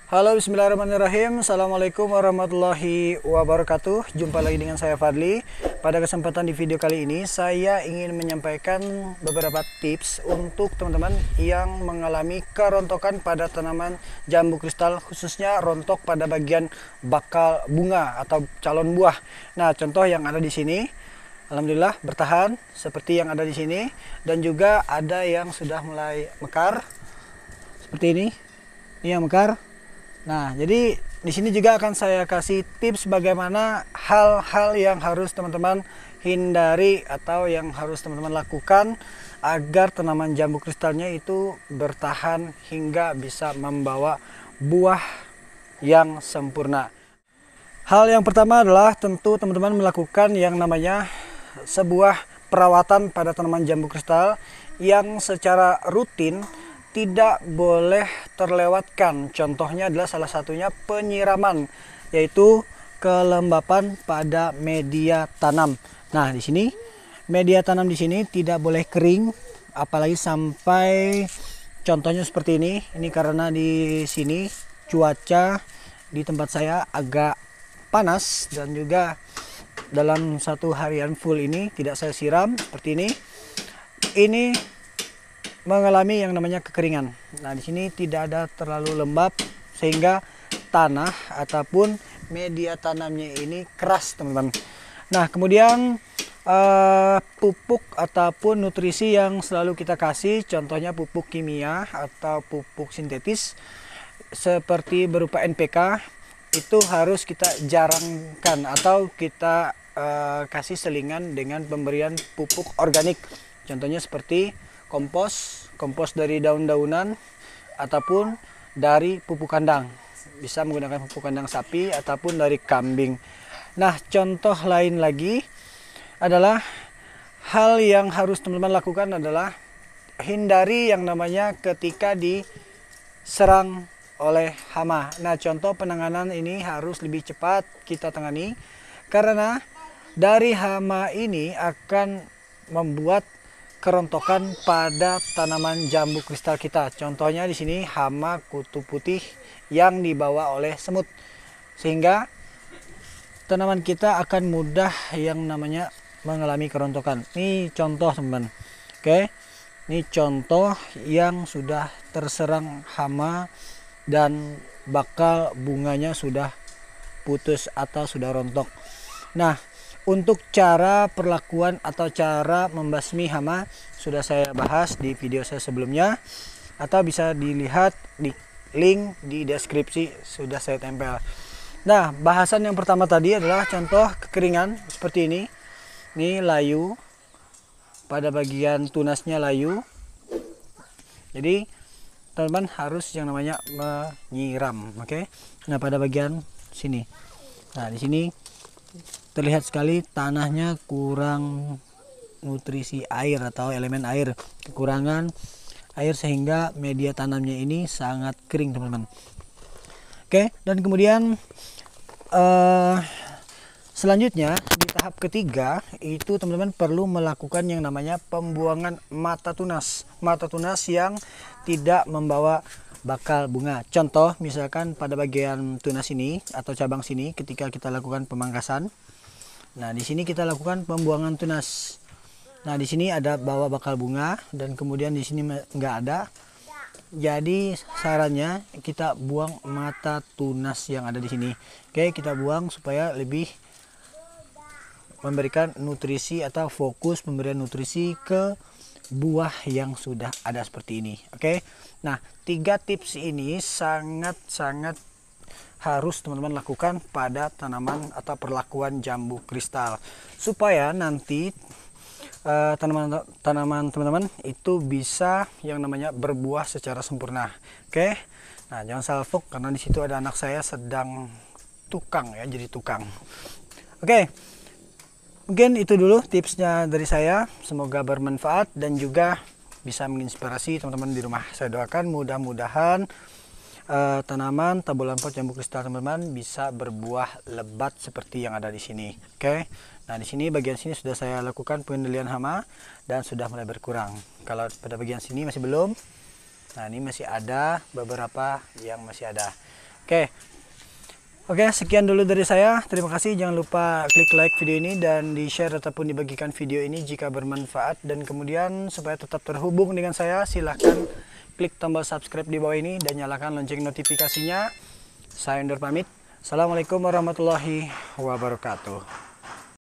Halo, bismillahirrahmanirrahim. Assalamualaikum warahmatullahi wabarakatuh. Jumpa lagi dengan saya Fadli. Pada kesempatan di video kali ini saya ingin menyampaikan beberapa tips untuk teman-teman yang mengalami kerontokan pada tanaman jambu kristal, khususnya rontok pada bagian bakal bunga atau calon buah. Nah, contoh yang ada di sini, alhamdulillah bertahan seperti yang ada di sini, dan juga ada yang sudah mulai mekar seperti ini. Ini yang mekar. Nah, jadi di sini juga akan saya kasih tips bagaimana hal-hal yang harus teman-teman hindari atau yang harus teman-teman lakukan agar tanaman jambu kristalnya itu bertahan hingga bisa membawa buah yang sempurna. Hal yang pertama adalah tentu teman-teman melakukan yang namanya sebuah perawatan pada tanaman jambu kristal yang secara rutin tidak boleh terlewatkan. Contohnya adalah salah satunya penyiraman, yaitu kelembapan pada media tanam. Nah, di sini media tanam di sini tidak boleh kering, apalagi sampai contohnya seperti ini. Ini karena di sini cuaca di tempat saya agak panas dan juga dalam satu harian full ini tidak saya siram seperti ini. Ini mengalami yang namanya kekeringan. Nah, di sini tidak ada terlalu lembab sehingga tanah ataupun media tanamnya ini keras, teman-teman. Nah, kemudian pupuk ataupun nutrisi yang selalu kita kasih, contohnya pupuk kimia atau pupuk sintetis seperti berupa NPK, itu harus kita jarangkan atau kita kasih selingan dengan pemberian pupuk organik. Contohnya seperti kompos dari daun-daunan ataupun dari pupuk kandang. Bisa menggunakan pupuk kandang sapi ataupun dari kambing. Nah, contoh lain lagi adalah hal yang harus teman-teman lakukan adalah hindari yang namanya ketika diserang oleh hama. Nah, contoh penanganan ini harus lebih cepat kita tangani karena dari hama ini akan membuat kerontokan pada tanaman jambu kristal kita. Contohnya di sini hama kutu putih yang dibawa oleh semut, sehingga tanaman kita akan mudah yang namanya mengalami kerontokan. Ini contoh, teman-teman. Oke, ini contoh yang sudah terserang hama dan bakal bunganya sudah putus atau sudah rontok. Nah, untuk cara perlakuan atau cara membasmi hama sudah saya bahas di video saya sebelumnya, atau bisa dilihat di link di deskripsi, sudah saya tempel. Nah, bahasan yang pertama tadi adalah contoh kekeringan seperti ini. Ini layu, pada bagian tunasnya layu. Jadi teman-teman harus yang namanya menyiram, oke? Nah, pada bagian sini. Nah, di sini terlihat sekali tanahnya kurang nutrisi air atau elemen air, kekurangan air sehingga media tanamnya ini sangat kering, teman-teman. Oke, dan kemudian selanjutnya di tahap ketiga itu teman-teman perlu melakukan yang namanya pembuangan mata tunas yang tidak membawa bakal bunga. Contoh misalkan pada bagian tunas ini atau cabang sini ketika kita lakukan pemangkasan. Nah, di sini kita lakukan pembuangan tunas. Nah, di sini ada bawa bakal bunga dan kemudian di sini enggak ada. Jadi sarannya kita buang mata tunas yang ada di sini. Oke, kita buang supaya lebih memberikan nutrisi atau fokus pemberian nutrisi ke buah yang sudah ada seperti ini. Oke. Nah, 3 tips ini sangat harus teman-teman lakukan pada tanaman atau perlakuan jambu kristal supaya nanti tanaman teman-teman itu bisa yang namanya berbuah secara sempurna. Oke. Nah, jangan salfok karena di situ ada anak saya sedang tukang ya, jadi tukang. Oke. Mungkin itu dulu tipsnya dari saya, semoga bermanfaat dan juga bisa menginspirasi teman-teman di rumah. Saya doakan mudah-mudahan tanaman tabulan pot jambu kristal teman-teman bisa berbuah lebat seperti yang ada di sini. Oke. Nah, di sini bagian sini sudah saya lakukan pengendalian hama dan sudah mulai berkurang. Kalau pada bagian sini masih belum. Nah, ini masih ada beberapa yang masih ada. Oke, sekian dulu dari saya. Terima kasih. Jangan lupa klik like video ini dan di-share ataupun dibagikan video ini jika bermanfaat. Dan kemudian supaya tetap terhubung dengan saya, silahkan klik tombol subscribe di bawah ini dan nyalakan lonceng notifikasinya. Saya undur pamit. Assalamualaikum warahmatullahi wabarakatuh.